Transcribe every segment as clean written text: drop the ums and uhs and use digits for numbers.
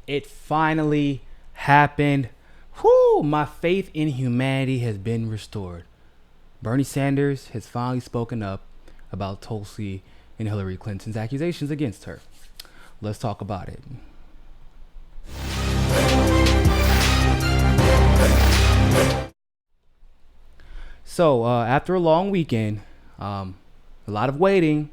It finally happened. Whoo, my faith in humanity has been restored. Bernie Sanders has finally spoken up about Tulsi and Hillary Clinton's accusations against her. Let's talk about it. So, after a long weekend, a lot of waiting,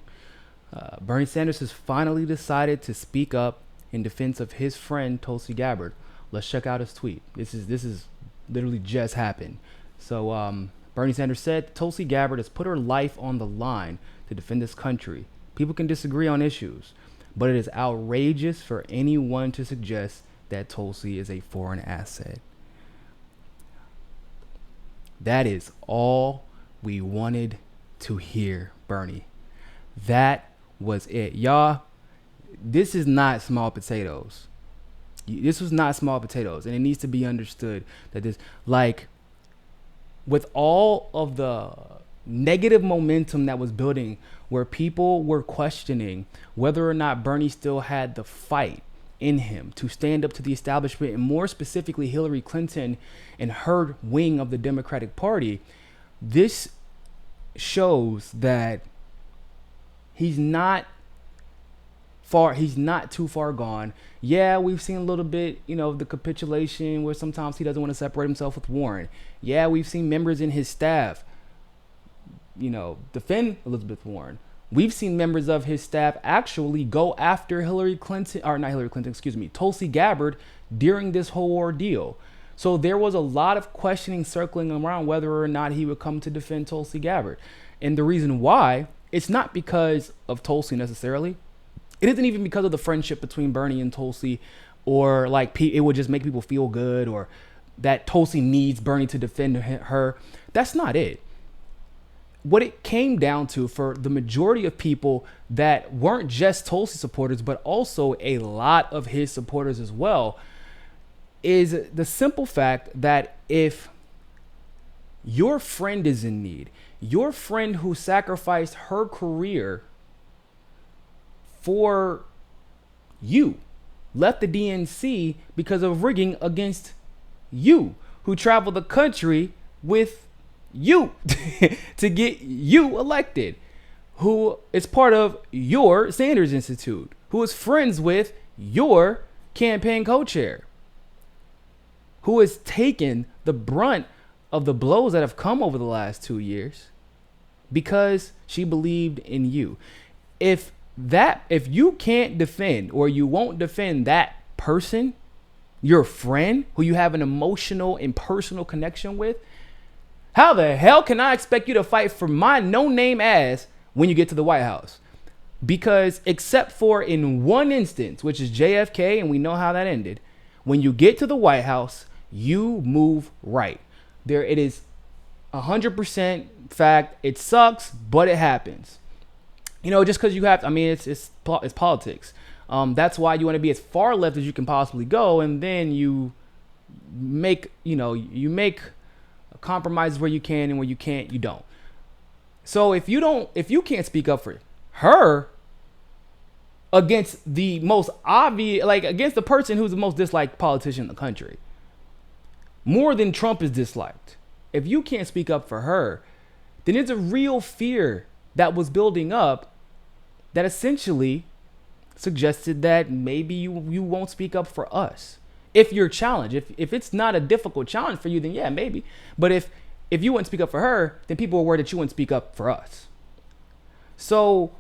Bernie Sanders has finally decided to speak up in defense of his friend Tulsi Gabbard. Let's check out his tweet. This is literally just happened. So, Bernie Sanders said Tulsi Gabbard has put her life on the line to defend this country. People can disagree on issues, but it is outrageous for anyone to suggest that Tulsi is a foreign asset. That is all we wanted to hear, Bernie. That was it. Y'all, this is not small potatoes. This was not small potatoes. And it needs to be understood that this, like, with all of the negative momentum that was building, where people were questioning whether or not Bernie still had the fight in him to stand up to the establishment, and more specifically Hillary Clinton and her wing of the Democratic Party, this shows that he's not too far gone. Yeah, we've seen a little bit, the capitulation where sometimes he doesn't want to separate himself with Warren. Yeah, we've seen members in his staff, defend Elizabeth Warren. We've seen members of his staff actually go after Tulsi Gabbard during this whole ordeal. So there was a lot of questioning circling around whether or not he would come to defend Tulsi Gabbard. And the reason why, it's not because of Tulsi necessarily. It isn't even because of the friendship between Bernie and Tulsi, or like it would just make people feel good, or that Tulsi needs Bernie to defend her. That's not it. What it came down to for the majority of people that weren't just Tulsi supporters, but also a lot of his supporters as well, is the simple fact that if your friend is in need, your friend who sacrificed her career for you, left the DNC because of rigging against you, who traveled the country with you to get you elected, who is part of your Sanders Institute, who is friends with your campaign co-chair, who has taken the brunt of the blows that have come over the last 2 years because she believed in you. If you can't defend, or you won't defend that person, your friend who you have an emotional and personal connection with, how the hell can I expect you to fight for my no-name ass when you get to the White House? Because except for in one instance, which is JFK, and we know how that ended, when you get to the White House, you move right. It is 100% fact. It sucks, but it happens. Just because you have, it's politics. That's why you want to be as far left as you can possibly go, and then you make compromises where you can, and where you can't, you don't. So if you can't speak up for her against the most obvious, like against the person who's the most disliked politician in the country, more than Trump is disliked, if you can't speak up for her, then it's a real fear that was building up that essentially suggested that maybe you won't speak up for us. If you're challenged, if it's not a difficult challenge for you, then yeah, maybe. But if you wouldn't speak up for her, then people are worried that you wouldn't speak up for us. So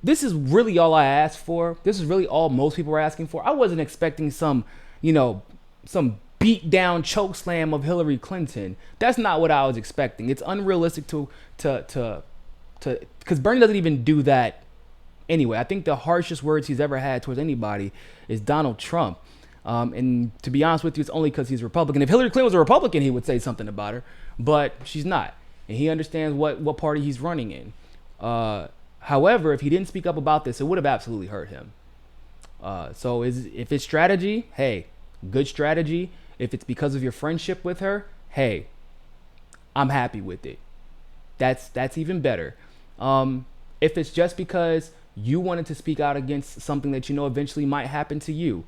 this is really all I asked for. This is really all most people were asking for. I wasn't expecting some beat down choke slam of Hillary Clinton. That's not what I was expecting. It's unrealistic to because Bernie doesn't even do that anyway. I think the harshest words he's ever had towards anybody is Donald Trump. And to be honest with you, it's only because he's Republican. If Hillary Clinton was a Republican, he would say something about her, but she's not. And he understands what party he's running in. However, if he didn't speak up about this, it would have absolutely hurt him. So if it's strategy, hey, good strategy. If it's because of your friendship with her, hey, I'm happy with it. That's even better. If it's just because you wanted to speak out against something that eventually might happen to you,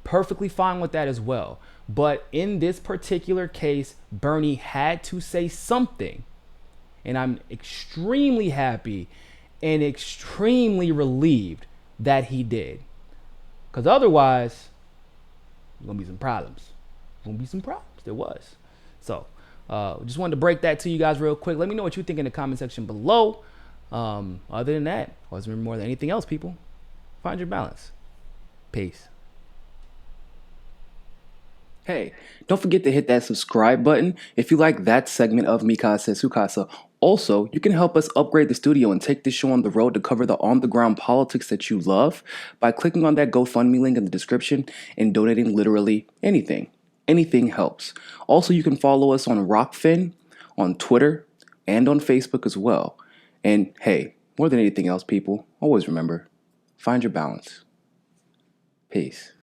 Perfectly fine with that as well. But in this particular case, Bernie had to say something. And I'm extremely happy and extremely relieved that he did. Because otherwise, there's going to be some problems. There was. So, just wanted to break that to you guys real quick. Let me know what you think in the comment section below. Other than that, always remember, more than anything else, people, find your balance. Peace. Hey, don't forget to hit that subscribe button if you like that segment of Mikasa Sukasa. Also, you can help us upgrade the studio and take this show on the road to cover the on-the-ground politics that you love by clicking on that GoFundMe link in the description and donating literally anything. Anything helps. Also, you can follow us on Rockfin, on Twitter, and on Facebook as well. And hey, more than anything else, people, always remember, find your balance. Peace.